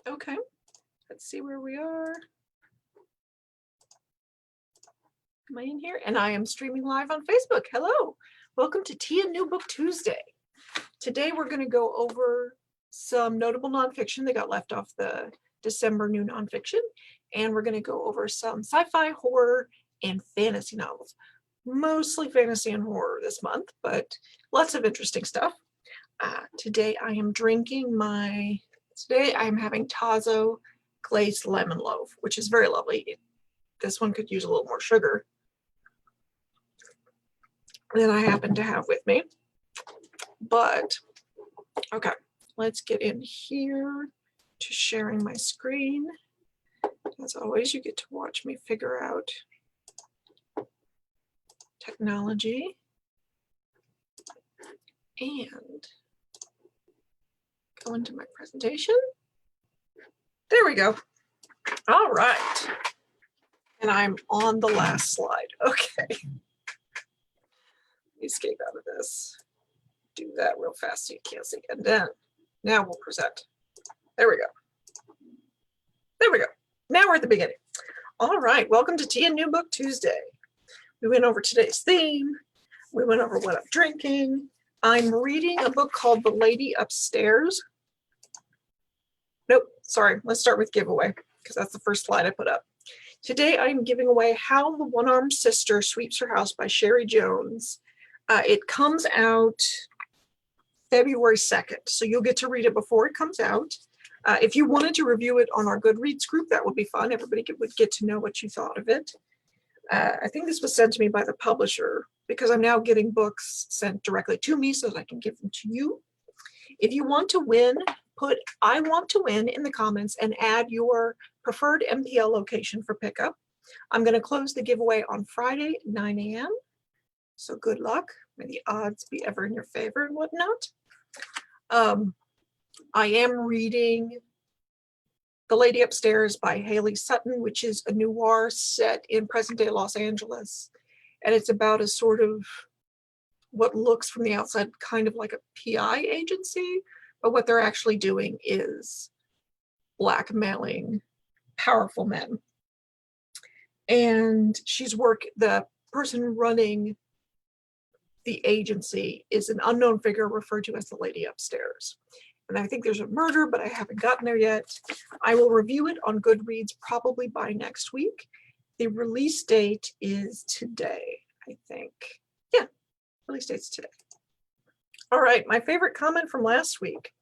Okay, let's see where we are. Am I in here? And I am streaming live on Facebook. Hello, welcome to Tea and New Book Tuesday. Today we're going to go over some notable nonfiction that got left off the December new nonfiction, and we're going to go over some sci-fi, horror, and fantasy novels. Mostly fantasy and horror this month, but lots of interesting stuff. Today I am having Tazo glazed lemon loaf, which is very lovely. This one could use a little more sugar than I happen to have with me. But, okay, let's get in here to sharing my screen. As always, you get to watch me figure out technology. And go into my presentation. There we go. All right. And I'm on the last slide. Okay. Escape out of this. Do that real fast so you can't see. And then, now we'll present. There we go. There we go. Now we're at the beginning. All right. Welcome to Tea and New Book Tuesday. We went over today's theme. We went over what I'm drinking. I'm reading a book called The Lady Upstairs. Nope, sorry. Let's start with giveaway because that's the first slide I put up. Today I'm giving away How the One-Armed Sister Sweeps Her House by Cherie Jones. It comes out February 2nd, so you'll get to read it before it comes out. If you wanted to review it on our Goodreads group, that would be fun. Everybody would get to know what you thought of it. I think this was sent to me by the publisher because I'm now getting books sent directly to me so that I can give them to you. If you want to win, put "I want to win" in the comments and add your preferred MPL location for pickup. I'm going to close the giveaway on Friday at 9 a.m. So good luck. May the odds be ever in your favor and whatnot. I am reading The Lady Upstairs by Haley Sutton, which is a noir set in present-day Los Angeles. And it's about a sort of what looks from the outside kind of like a PI agency, but what they're actually doing is blackmailing powerful men. And the person running the agency is an unknown figure referred to as the Lady Upstairs. And I think there's a murder, but I haven't gotten there yet. I will review it on Goodreads probably by next week. The release date is today, I think. Yeah, release date's today. All right, my favorite comment from last week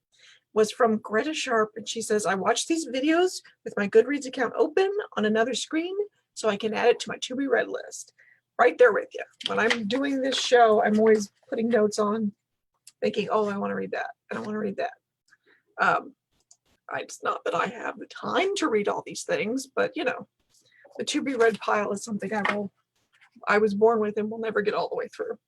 was from Greta Sharp, and she says, "I watch these videos with my Goodreads account open on another screen so I can add it to my to-be-read list." Right there with you. When I'm doing this show, I'm always putting notes on, thinking, oh, I want to read that, and I want to read that. It's not that I have the time to read all these things, but you know, the to-be-read pile is something I was born with and will never get all the way through.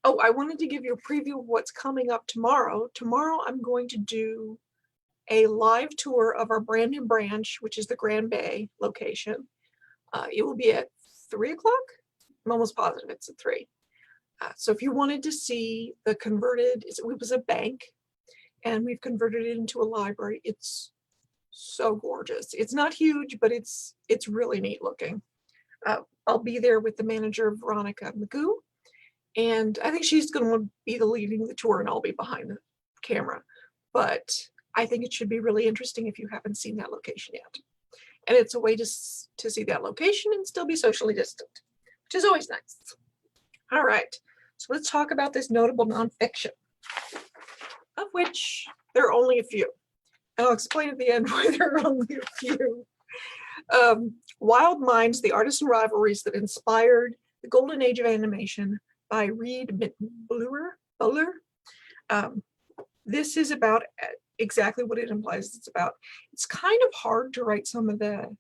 Oh, I wanted to give you a preview of what's coming up tomorrow. Tomorrow I'm going to do a live tour of our brand new branch, which is the Grand Bay location. It will be at 3 o'clock. I'm almost positive it's at 3. So if you wanted to see the converted, it was a bank, and we've converted it into a library. It's so gorgeous. It's not huge, but it's really neat looking. I'll be there with the manager, Veronica Magoo, and I think she's going to be leading the tour, and I'll be behind the camera. But I think it should be really interesting if you haven't seen that location yet. And it's a way to see that location and still be socially distant, which is always nice. All right, so let's talk about this notable nonfiction, of which there are only a few. And I'll explain at the end why there are only a few. Wild Minds, the Artisan Rivalries That Inspired the Golden Age of Animation by Reed Buller. This is about exactly what it implies it's about. It's kind of hard to write some of the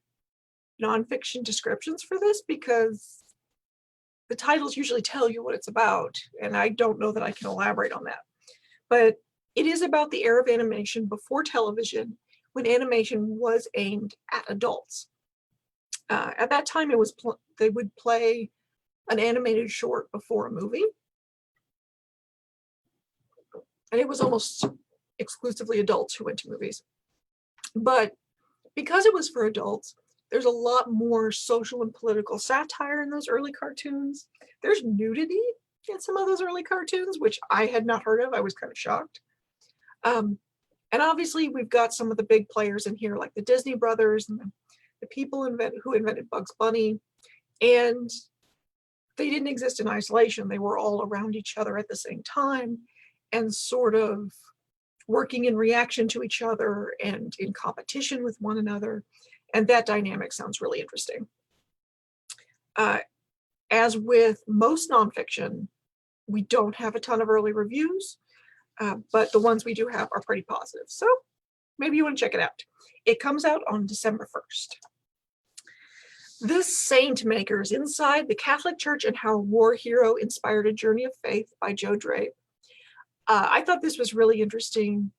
nonfiction descriptions for this because the titles usually tell you what it's about, and I don't know that I can elaborate on that. But it is about the era of animation before television, when animation was aimed at adults. At that time, they would play an animated short before a movie, and it was almost exclusively adults who went to movies. But because it was for adults, there's a lot more social and political satire in those early cartoons. There's nudity in some of those early cartoons, which I had not heard of. I was kind of shocked. And obviously, we've got some of the big players in here, like the Disney brothers and the people who invented Bugs Bunny. And they didn't exist in isolation. They were all around each other at the same time and sort of working in reaction to each other and in competition with one another. And that dynamic sounds really interesting. As with most nonfiction, we don't have a ton of early reviews, but the ones we do have are pretty positive. So maybe you want to check it out. It comes out on December 1st. The Saint Makers, Inside the Catholic Church and How a War Hero Inspired a Journey of Faith by Joe Drape. I thought this was really interesting.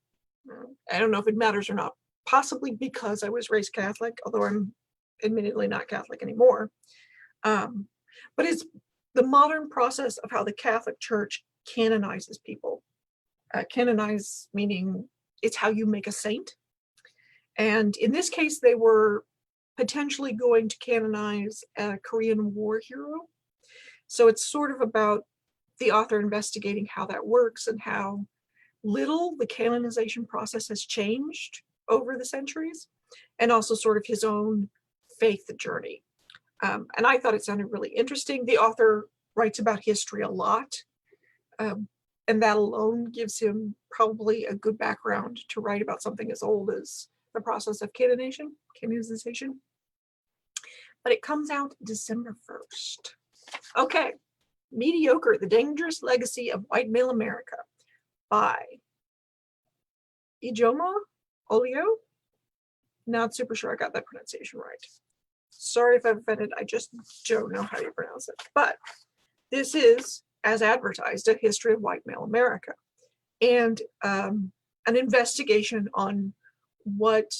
I don't know if it matters or not, possibly because I was raised Catholic, although I'm admittedly not Catholic anymore. But it's the modern process of how the Catholic Church canonizes people. Canonize meaning it's how you make a saint. And in this case, they were potentially going to canonize a Korean War hero. So it's sort of about the author investigating how that works and how little the canonization process has changed over the centuries, and also sort of his own faith journey. And I thought it sounded really interesting. The author writes about history a lot, and that alone gives him probably a good background to write about something as old as the process of canonization. But it comes out December 1st. Okay, Mediocre, The Dangerous Legacy of White Male America by Ijoma Olio. Not super sure I got that pronunciation right. Sorry if I've offended, I just don't know how you pronounce it. But this is, as advertised, a history of white male America, and an investigation on what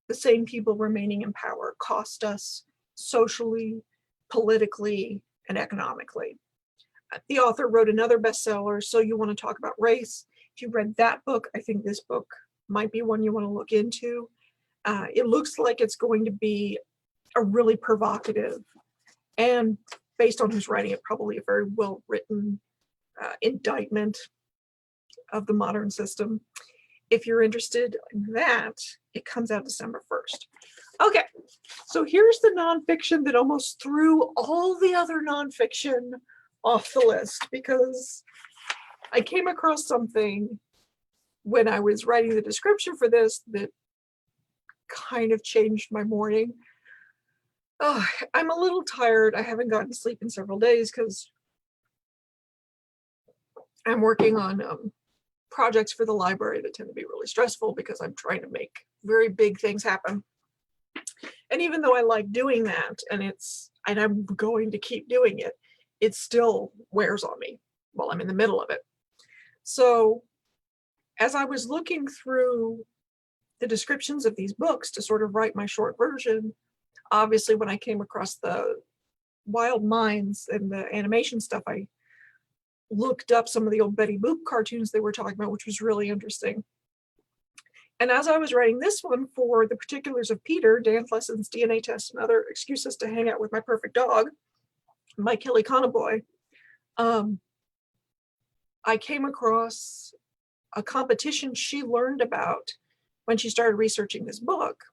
the same people remaining in power cost us socially, politically, and economically. The author wrote another bestseller, So You Want to Talk About Race. If you read that book, I think this book might be one you want to look into. It looks like it's going to be a really provocative and, based on his writing, it probably a very well-written indictment of the modern system. If you're interested in that, it comes out December 1st. Okay, so here's the nonfiction that almost threw all the other nonfiction off the list, because I came across something when I was writing the description for this that kind of changed my morning. Oh, I'm a little tired. I haven't gotten sleep in several days because I'm working on projects for the library that tend to be really stressful because I'm trying to make very big things happen. And even though I like doing that, and I'm going to keep doing it, it still wears on me while I'm in the middle of it. So as I was looking through the descriptions of these books to sort of write my short version, obviously when I came across the Wild Minds and the animation stuff, I looked up some of the old Betty Boop cartoons they were talking about, which was really interesting. And as I was writing this one for The Particulars of Peter, dance lessons, DNA tests, and other excuses to hang out with my perfect dog, my Killy Boy, I came across a competition she learned about when she started researching this book.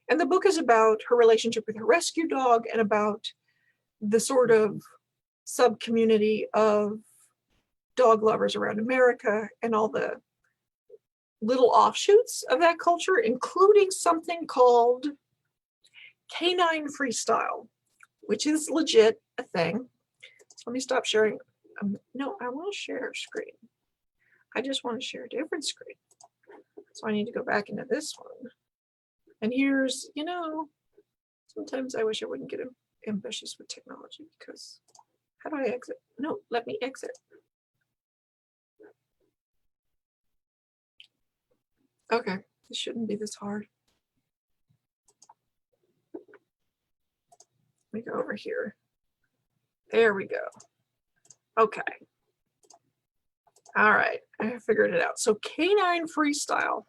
And the book is about her relationship with her rescue dog and about the sort of sub-community of dog lovers around America and all the little offshoots of that culture, including something called canine freestyle, which is legit a thing. So let me stop sharing. No, I want to share a screen. I just want to share a different screen. So I need to go back into this one. And here's, sometimes I wish I wouldn't get ambitious with technology, because how do I exit? No, let me exit. Okay, this shouldn't be this hard. Let me go over here. There we go. Okay. All right, I figured it out. So canine freestyle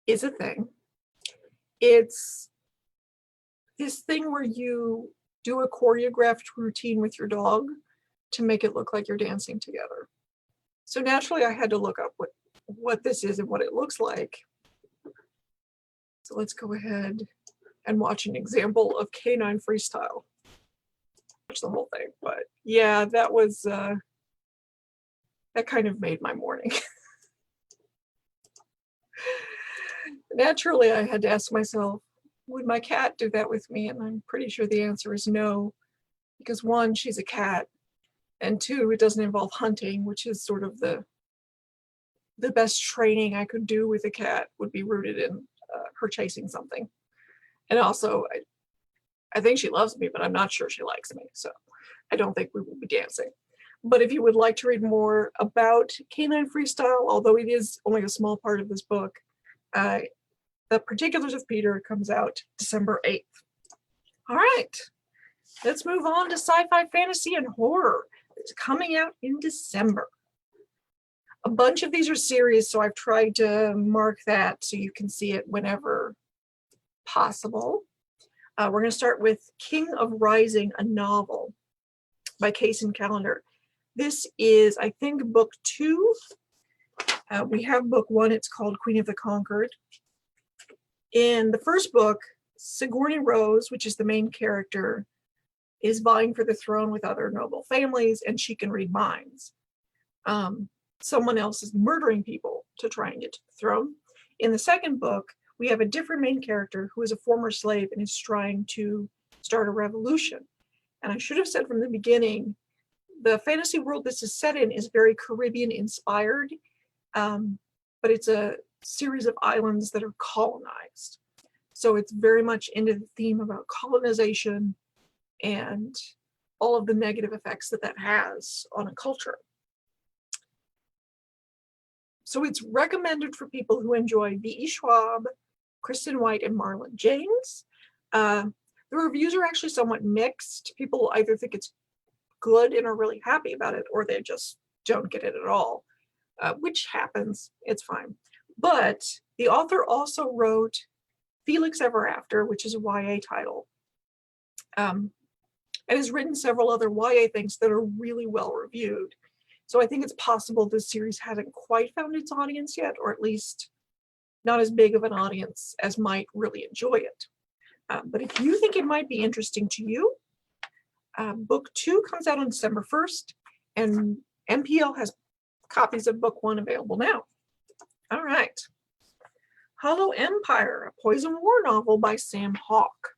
is a thing. It's this thing where you do a choreographed routine with your dog to make it look like you're dancing together. So naturally I had to look up what this is and what it looks like. So let's go ahead and watch an example of canine freestyle. Watch the whole thing, but yeah, that was that kind of made my morning. Naturally, I had to ask myself, would my cat do that with me? And I'm pretty sure the answer is no, because one, she's a cat, and two, it doesn't involve hunting, which is sort of the best training I could do with a cat would be rooted in her chasing something. And also, I think she loves me, but I'm not sure she likes me, so I don't think we will be dancing. But if you would like to read more about canine freestyle, although it is only a small part of this book, The Particulars of Peter comes out December 8th. All right, let's move on to sci-fi, fantasy, and horror. It's coming out in December. A bunch of these are series, so I've tried to mark that so you can see it whenever possible. We're going to start with King of Rising, a novel by Kaysen Callender. This is, I think, book 2. We have book 1. It's called Queen of the Conquered. In the first book, Sigourney Rose, which is the main character, is vying for the throne with other noble families, and she can read minds. Someone else is murdering people to try and get to the throne. In the second book, we have a different main character who is a former slave and is trying to start a revolution. And I should have said from the beginning, the fantasy world this is set in is very Caribbean inspired, but it's a series of islands that are colonized. So it's very much into the theme about colonization and all of the negative effects that that has on a culture. So it's recommended for people who enjoy V.E. Schwab, Kristen White, and Marlon James. The reviews are actually somewhat mixed. People either think it's good and are really happy about it, or they just don't get it at all, which happens. It's fine. But the author also wrote Felix Ever After, which is a YA title, and has written several other YA things that are really well reviewed. So I think it's possible this series hasn't quite found its audience yet, or at least not as big of an audience as might really enjoy it. But if you think it might be interesting to you, book 2 comes out on December 1st, and MPL has copies of book 1 available now. All right. Hollow Empire, a Poison War novel by Sam Hawke.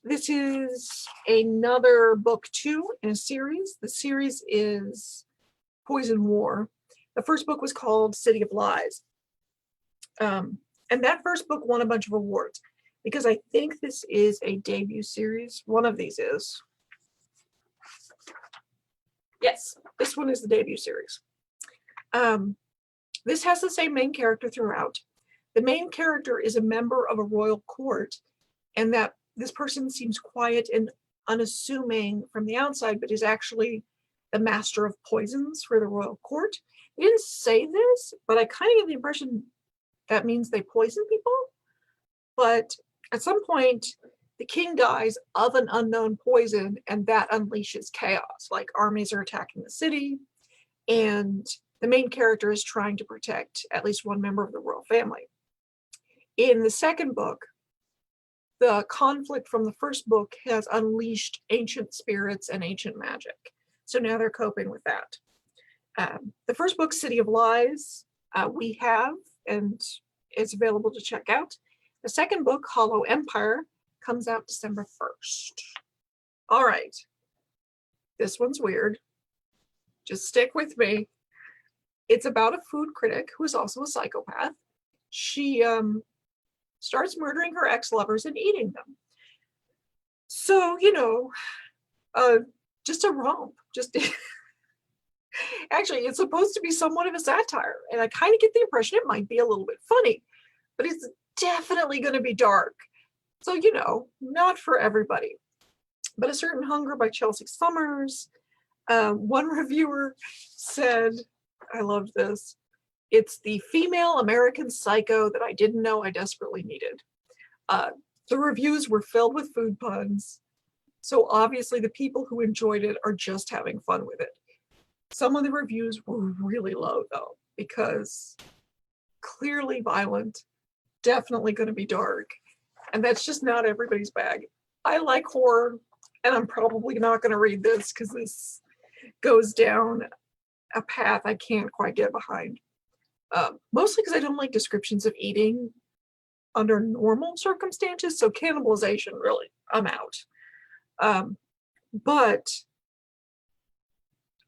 This is another book 2 in a series. The series is Poison War. The first book was called City of Lies. And that first book won a bunch of awards because I think this is a debut series. One of these is. Yes, this one is the debut series. This has the same main character throughout. The main character is a member of a royal court, and that this person seems quiet and unassuming from the outside, but is actually the master of poisons for the royal court. They didn't say this, but I kind of get the impression that means they poison people. But at some point, the king dies of an unknown poison, and that unleashes chaos. Like armies are attacking the city, and the main character is trying to protect at least one member of the royal family. In the second book, the conflict from the first book has unleashed ancient spirits and ancient magic. So now they're coping with that. The first book, City of Lies, we have, and it's available to check out. The second book, Hollow Empire, comes out December 1st. All right. This one's weird. Just stick with me. It's about a food critic who is also a psychopath. She starts murdering her ex-lovers and eating them. So, you know, just a romp. Just actually, it's supposed to be somewhat of a satire, and I kind of get the impression it might be a little bit funny, but it's definitely going to be dark. So, you know, not for everybody. But A Certain Hunger by Chelsea Summers. One reviewer said, I loved this, It's the female American Psycho that I didn't know I desperately needed. The reviews were filled with food puns, so obviously the people who enjoyed it are just having fun with it. Some of the reviews were really low though, because clearly violent, definitely going to be dark, and that's just not everybody's bag. I like horror, and I'm probably not going to read this because this goes down a path I can't quite get behind. Mostly because I don't like descriptions of eating under normal circumstances, so cannibalization, really, I'm out. But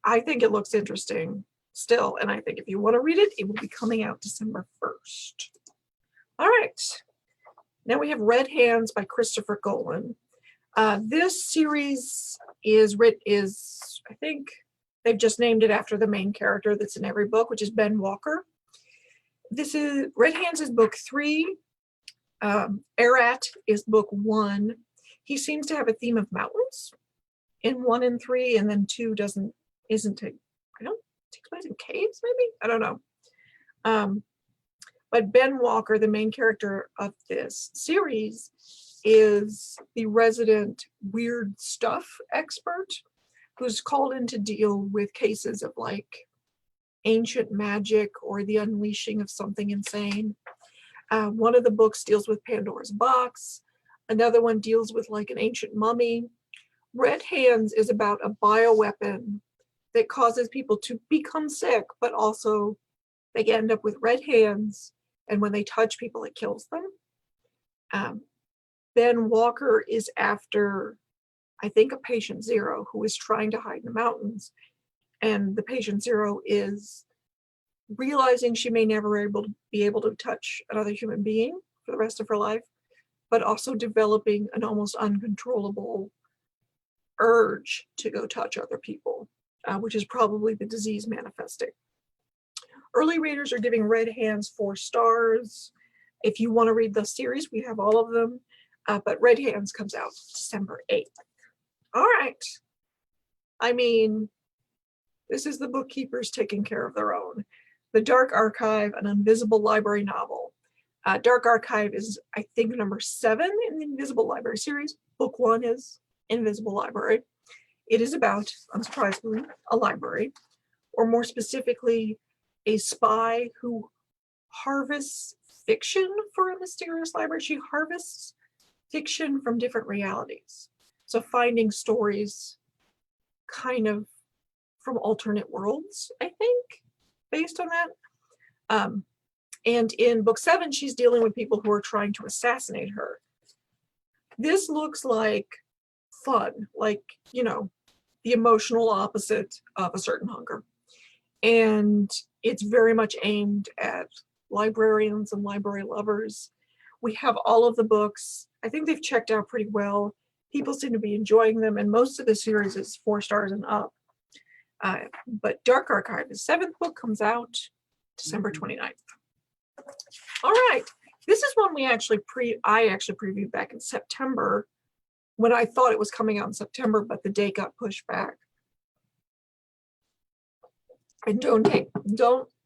I think it looks interesting still, and I think if you want to read it, it will be coming out December 1st. All right, now we have Red Hands by Christopher Golan. This series is, I think they've just named it after the main character that's in every book, which is Ben Walker. This is, Red Hands is book 3. Arat is book 1. He seems to have a theme of mountains in 1 and 3, and then 2 isn't take place in caves, maybe? I don't know. But Ben Walker, the main character of this series, is the resident weird stuff expert who's called in to deal with cases of like ancient magic or the unleashing of something insane. One of the books deals with Pandora's box. Another one deals with like an ancient mummy. Red Hands is about a bioweapon that causes people to become sick, but also they end up with red hands, and when they touch people, it kills them. Ben Walker is after, I think, a patient 0 who is trying to hide in the mountains, and the patient 0 is realizing she may never be able to touch another human being for the rest of her life, but also developing an almost uncontrollable urge to go touch other people, which is probably the disease manifesting. Early readers are giving Red Hands 4 stars. If you want to read the series, we have all of them, but Red Hands comes out December 8th. All right. I mean, this is the bookkeepers taking care of their own. The Dark Archive, an Invisible Library novel. Dark Archive is, I think, number 7 in the Invisible Library series. Book 1 is Invisible Library. It is about, unsurprisingly, a library, or more specifically, a spy who harvests fiction for a mysterious library. She harvests fiction from different realities. So finding stories kind of from alternate worlds, I think, based on that. And in book 7, she's dealing with people who are trying to assassinate her. This looks like fun, like, you know, the emotional opposite of A Certain Hunger. And it's very much aimed at librarians and library lovers. We have all of the books. I think they've checked out pretty well. People seem to be enjoying them, and most of the series is 4 stars and up. But Dark Archive, the 7th book, comes out December 29th. All right, this is one I actually previewed back in September when I thought it was coming out in September, but the date got pushed back. And don't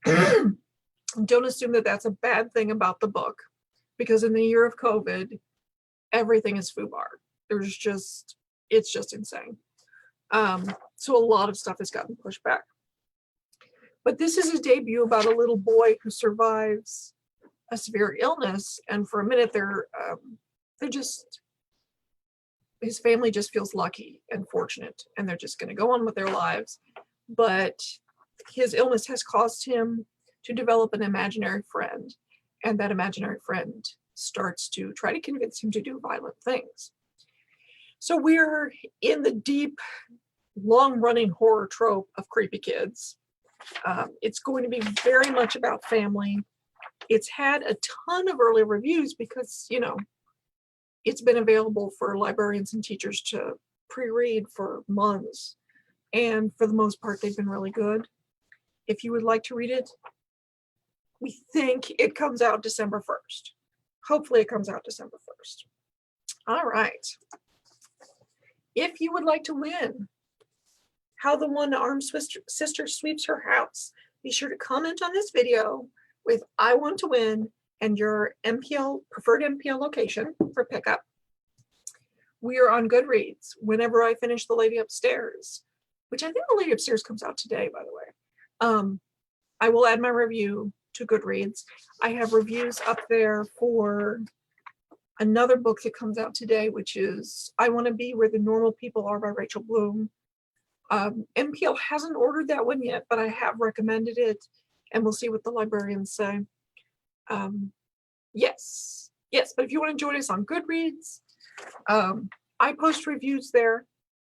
assume that that's a bad thing about the book, because in the year of COVID, everything is FUBAR. It's just insane. So a lot of stuff has gotten pushed back. But this is his debut about a little boy who survives a severe illness, and for a minute his family just feels lucky and fortunate, and they're just going to go on with their lives. But his illness has caused him to develop an imaginary friend, and that imaginary friend starts to try to convince him to do violent things. So we're in the deep, long-running horror trope of creepy kids. It's going to be very much about family. It's had a ton of early reviews because, you know, it's been available for librarians and teachers to pre-read for months. And for the most part, they've been really good. If you would like to read it, we think it comes out December 1st. Hopefully it comes out December 1st. All right. If you would like to win How the One-Armed Sister Sweeps Her House be sure to comment on this video with I want to win and your preferred MPL location for pickup. We are on Goodreads whenever I finish The Lady Upstairs, which I think The Lady Upstairs comes out today, by the way. I will add my review to Goodreads. I have reviews up there for another book that comes out today, which is I Want to Be Where the Normal People Are by Rachel Bloom. MPL hasn't ordered that one yet, but I have recommended it, and we'll see what the librarians say. Yes, but if you want to join us on Goodreads, I post reviews there.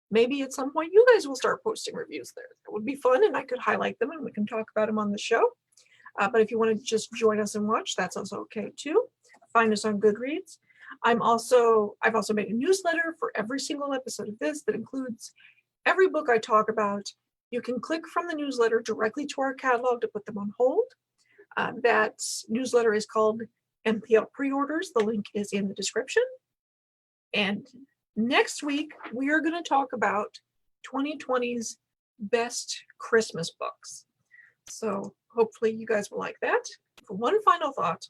Maybe at some point you guys will start posting reviews there. It would be fun, and I could highlight them and we can talk about them on the show. But if you want to just join us and watch, that's also okay too. Find us on Goodreads. I've also made a newsletter for every single episode of this that includes every book I talk about. You can click from the newsletter directly to our catalog to put them on hold. That newsletter is called MPL Preorders. The link is in the description. And next week, we are going to talk about 2020's best Christmas books. So hopefully you guys will like that. For one final thought,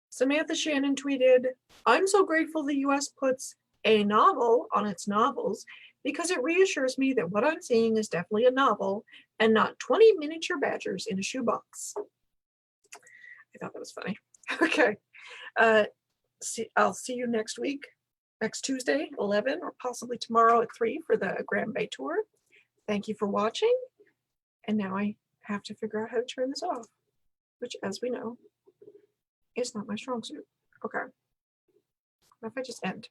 Samantha Shannon tweeted, "I'm so grateful the US puts a novel on its novels because it reassures me that what I'm seeing is definitely a novel and not 20 miniature badgers in a shoebox." I thought that was funny. Okay. I'll see you next week, next Tuesday, 11, or possibly tomorrow at 3 for the Grand Bay tour. Thank you for watching. And now I have to figure out how to turn this off, which, as we know, is not my strong suit. Okay. What if I just end?